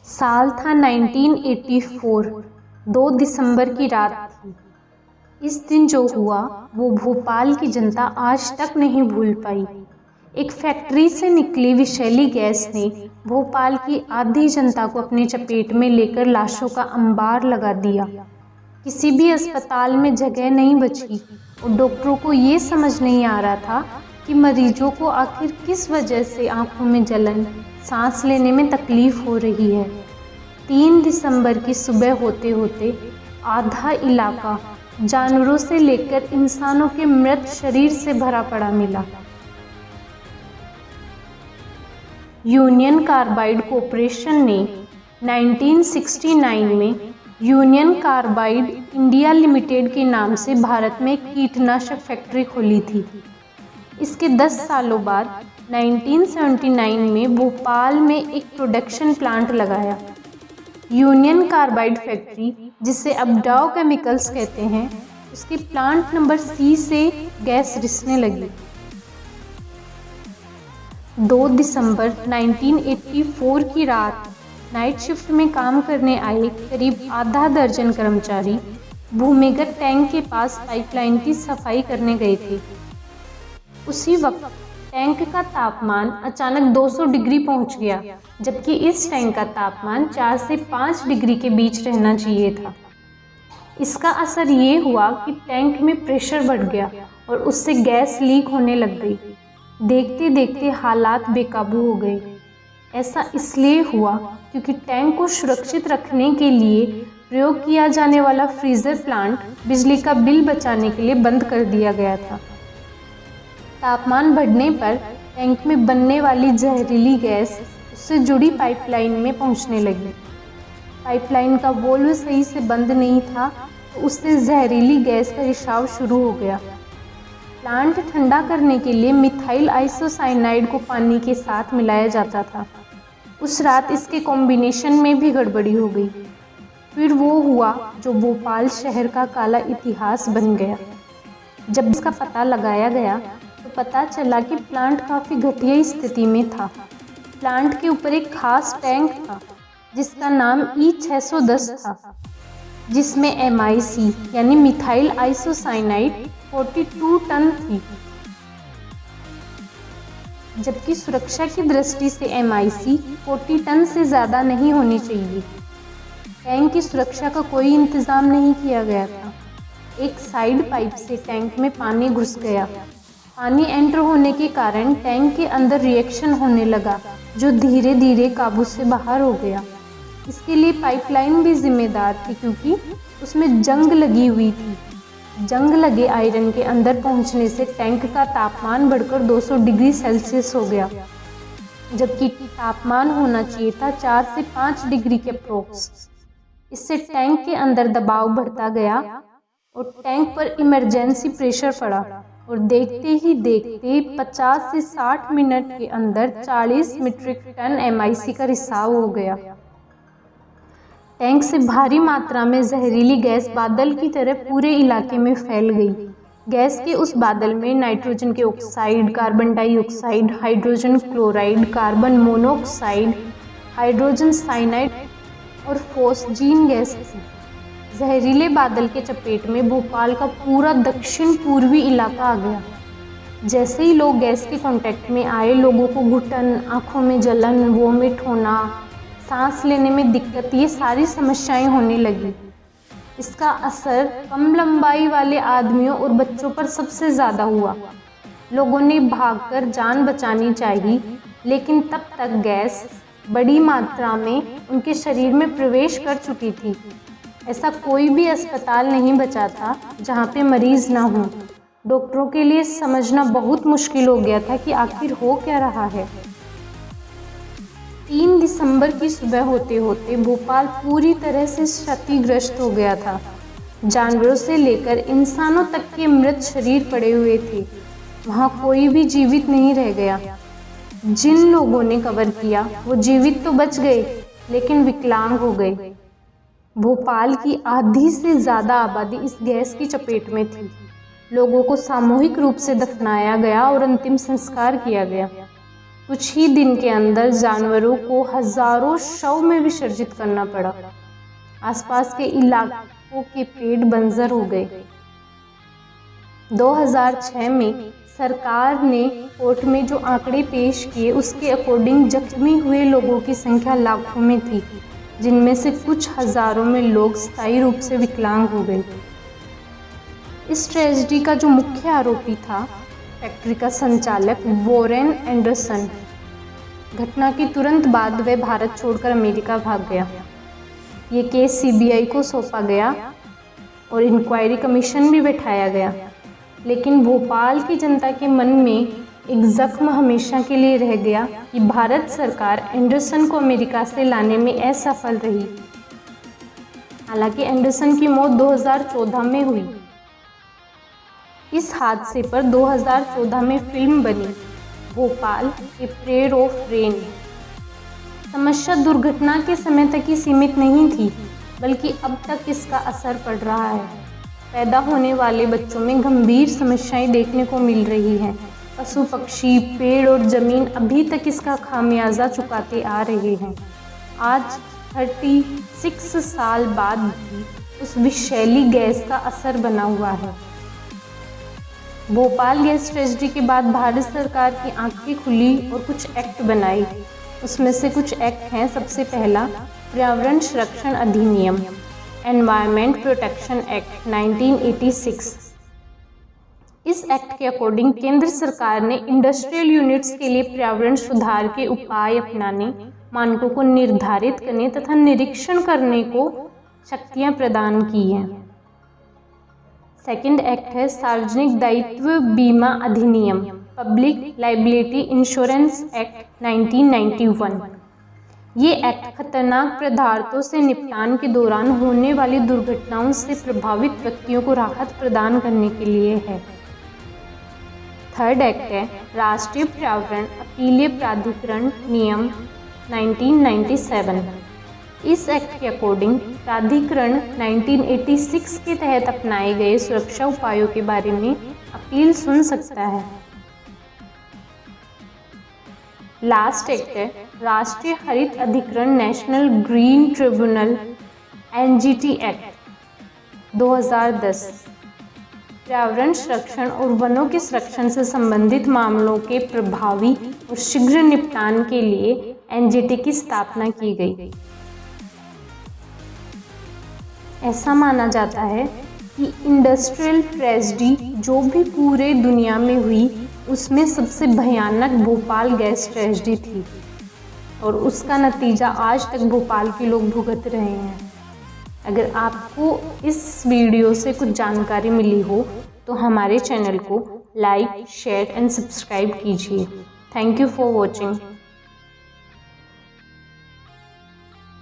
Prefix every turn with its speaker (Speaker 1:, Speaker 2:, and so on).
Speaker 1: साल था 1984। 2 दिसंबर की रात थी। इस दिन जो हुआ वो भोपाल की जनता आज तक नहीं भूल पाई। एक फैक्ट्री से निकली विषैली गैस ने भोपाल की आधी जनता को अपनी चपेट में लेकर लाशों का अंबार लगा दिया। किसी भी अस्पताल में जगह नहीं बची और डॉक्टरों को ये समझ नहीं आ रहा था कि मरीजों को आखिर किस वजह से आंखों में जलन, सांस लेने में तकलीफ हो रही है। 3 दिसंबर की सुबह होते होते आधा इलाका जानवरों से लेकर इंसानों के मृत शरीर से भरा पड़ा मिला। यूनियन कार्बाइड कॉरपोरेशन ने 1969 में यूनियन कार्बाइड इंडिया लिमिटेड के नाम से भारत में कीटनाशक फैक्ट्री खोली थी। इसके 10 सालों बाद 1979 में भोपाल में एक प्रोडक्शन प्लांट लगाया। यूनियन कार्बाइड फैक्ट्री, जिसे अब डाउ केमिकल्स कहते हैं, उसके प्लांट नंबर C से गैस रिसने लगी। 2 दिसंबर 1984 की रात नाइट शिफ्ट में काम करने आए करीब आधा दर्जन कर्मचारी भूमिगत टैंक के पास पाइपलाइन की सफाई करने गए थे। उसी वक्त टैंक का तापमान अचानक 200 डिग्री पहुंच गया, जबकि इस टैंक का तापमान 4 से 5 डिग्री के बीच रहना चाहिए था। इसका असर ये हुआ कि टैंक में प्रेशर बढ़ गया और उससे गैस लीक होने लग गई। देखते देखते हालात बेकाबू हो गए। ऐसा इसलिए हुआ क्योंकि टैंक को सुरक्षित रखने के लिए प्रयोग किया जाने वाला फ्रीजर प्लांट बिजली का बिल बचाने के लिए बंद कर दिया गया था। तापमान बढ़ने पर टैंक में बनने वाली जहरीली गैस उससे जुड़ी पाइपलाइन में पहुंचने लगी। पाइपलाइन का वोल्व सही से बंद नहीं था तो उससे जहरीली गैस का रिसाव शुरू हो गया। प्लांट ठंडा करने के लिए मिथाइल आइसोसाइनाइड को पानी के साथ मिलाया जाता था। उस रात इसके कॉम्बिनेशन में भी गड़बड़ी हो गई। फिर वो हुआ जो भोपाल शहर का काला इतिहास बन गया। जब इसका पता लगाया गया तो पता चला कि प्लांट काफ़ी घटिया स्थिति में था। प्लांट के ऊपर एक खास टैंक था जिसका नाम E610 था, जिसमें MIC यानी मिथाइल आइसोसाइनाइड 42 टन थी, जबकि सुरक्षा की दृष्टि से MIC 40 टन से ज़्यादा नहीं होनी चाहिए। टैंक की सुरक्षा का कोई इंतज़ाम नहीं किया गया था। एक साइड पाइप से टैंक में पानी घुस गया। पानी एंटर होने के कारण टैंक के अंदर रिएक्शन होने लगा जो धीरे धीरे काबू से बाहर हो गया। इसके लिए पाइपलाइन भी जिम्मेदार थी क्योंकि उसमें जंग लगी हुई थी। जंग लगे आयरन के अंदर पहुंचने से टैंक का तापमान बढ़कर 200 डिग्री सेल्सियस हो गया, जबकि तापमान होना चाहिए था 4 से 5 डिग्री के अप्रोक्स। इससे टैंक के अंदर दबाव बढ़ता गया और टैंक पर इमरजेंसी प्रेशर पड़ा और देखते ही देखते 50 से 60 मिनट के अंदर 40 मीट्रिक टन MIC का रिसाव हो गया। टैंक से भारी मात्रा में जहरीली गैस बादल की तरह पूरे इलाके में फैल गई। गैस के उस बादल में नाइट्रोजन के oxide, carbon dioxide, hydrogen chloride, carbon monoxide, hydrogen cyanide और फॉस्जीन गैस थी। जहरीले बादल के चपेट में भोपाल का पूरा दक्षिण पूर्वी इलाका आ गया। जैसे ही लोग गैस के कांटेक्ट में आए, लोगों को घुटन, आंखों में जलन, वोमिट होना, सांस लेने में दिक्कत, ये सारी समस्याएं होने लगी। इसका असर कम लंबाई वाले आदमियों और बच्चों पर सबसे ज़्यादा हुआ। लोगों ने भागकर जान बचानी चाहिए, लेकिन तब तक गैस बड़ी मात्रा में उनके शरीर में प्रवेश कर चुकी थी। ऐसा कोई भी अस्पताल नहीं बचा था जहाँ पे मरीज ना हो। डॉक्टरों के लिए समझना बहुत मुश्किल हो गया था कि आखिर हो क्या रहा है। 3 दिसंबर की सुबह होते होते भोपाल पूरी तरह से क्षतिग्रस्त हो गया था। जानवरों से लेकर इंसानों तक के मृत शरीर पड़े हुए थे। वहाँ कोई भी जीवित नहीं रह गया। जिन लोगों ने कवर किया वो जीवित तो बच गए, लेकिन विकलांग हो गए। भोपाल की आधी से ज़्यादा आबादी इस गैस की चपेट में थी। लोगों को सामूहिक रूप से दफनाया गया और अंतिम संस्कार किया गया। कुछ ही दिन के अंदर जानवरों को हजारों शव में विसर्जित करना पड़ा। आसपास के इलाकों के पेड़ बंजर हो गए। 2006 में सरकार ने कोर्ट में जो आंकड़े पेश किए उसके अकॉर्डिंग जख्मी हुए लोगों की संख्या लाखों में थी, जिनमें से कुछ हजारों में लोग स्थायी रूप से विकलांग हो गए। इस ट्रेजेडी का जो मुख्य आरोपी था फैक्ट्री का संचालक वॉरेन एंडरसन। घटना के तुरंत बाद वह भारत छोड़कर अमेरिका भाग गया। ये केस सीबीआई को सौंपा गया और इंक्वायरी कमीशन भी बैठाया गया, लेकिन भोपाल की जनता के मन में एक जख्म हमेशा के लिए रह गया कि भारत सरकार एंडरसन को अमेरिका से लाने में असफल रही। हालांकि एंडरसन की मौत 2014 में हुई। इस हादसे पर 2014 में फिल्म बनी Bhopal a prayer of rain. समस्या दुर्घटना के समय तक ही सीमित नहीं थी, बल्कि अब तक इसका असर पड़ रहा है। पैदा होने वाले बच्चों में गंभीर समस्याएं देखने को मिल रही हैं। पशु पक्षी, पेड़ और जमीन अभी तक इसका खामियाजा चुकाते आ रहे हैं। आज 36 साल बाद भी उस विषैली गैस का असर बना हुआ है। भोपाल गैस ट्रेजेडी के बाद भारत सरकार की आंखें खुली और कुछ एक्ट बनाए। उसमें से कुछ एक्ट हैं। सबसे पहला पर्यावरण संरक्षण अधिनियम, एनवायरमेंट प्रोटेक्शन एक्ट 1986। इस एक्ट के अकॉर्डिंग केंद्र सरकार ने इंडस्ट्रियल यूनिट्स के लिए पर्यावरण सुधार के उपाय अपनाने, मानकों को निर्धारित करने तथा निरीक्षण करने को शक्तियां प्रदान की हैं। सेकंड एक्ट है सार्वजनिक दायित्व बीमा अधिनियम, पब्लिक लायबिलिटी इंश्योरेंस एक्ट 1991। ये एक्ट खतरनाक पदार्थों से निपटान के दौरान होने वाली दुर्घटनाओं से प्रभावित व्यक्तियों को राहत प्रदान करने के लिए है। थर्ड एक्ट है राष्ट्रीय पर्यावरण अपीलीय प्राधिकरण नियम 1997। इस एक्ट के अकॉर्डिंग प्राधिकरण 1986 के तहत अपनाए गए सुरक्षा उपायों के बारे में अपील सुन सकता है। लास्ट एक्ट है राष्ट्रीय हरित अधिकरण national green tribunal NGT act 2010। पर्यावरण संरक्षण और वनों के संरक्षण से संबंधित मामलों के प्रभावी और शीघ्र निपटान के लिए एनजीटी की स्थापना की गई। ऐसा माना जाता है कि इंडस्ट्रियल ट्रेजेडी जो भी पूरे दुनिया में हुई उसमें सबसे भयानक भोपाल गैस ट्रेजेडी थी और उसका नतीजा आज तक भोपाल के लोग भुगत रहे हैं। अगर आपको इस वीडियो से कुछ जानकारी मिली हो तो हमारे चैनल को लाइक, शेयर एंड सब्सक्राइब कीजिए। Thank you for watching.